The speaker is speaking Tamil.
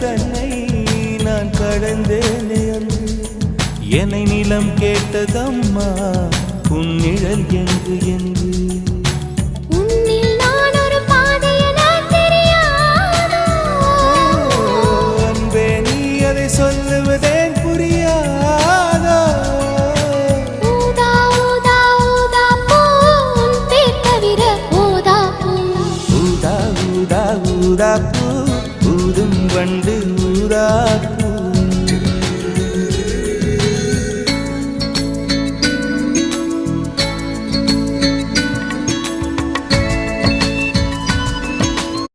தன்னை நான் கடந்தேனே அன்று என்னை நிலம் கேட்டதம்மா உன் நிழல் எங்கு என்று அன்பே நீ அதை சொல்லுவதேன் புரியாதோ ஊதா ஊதா பூ ஊதும் வண்டு ஊதா பூ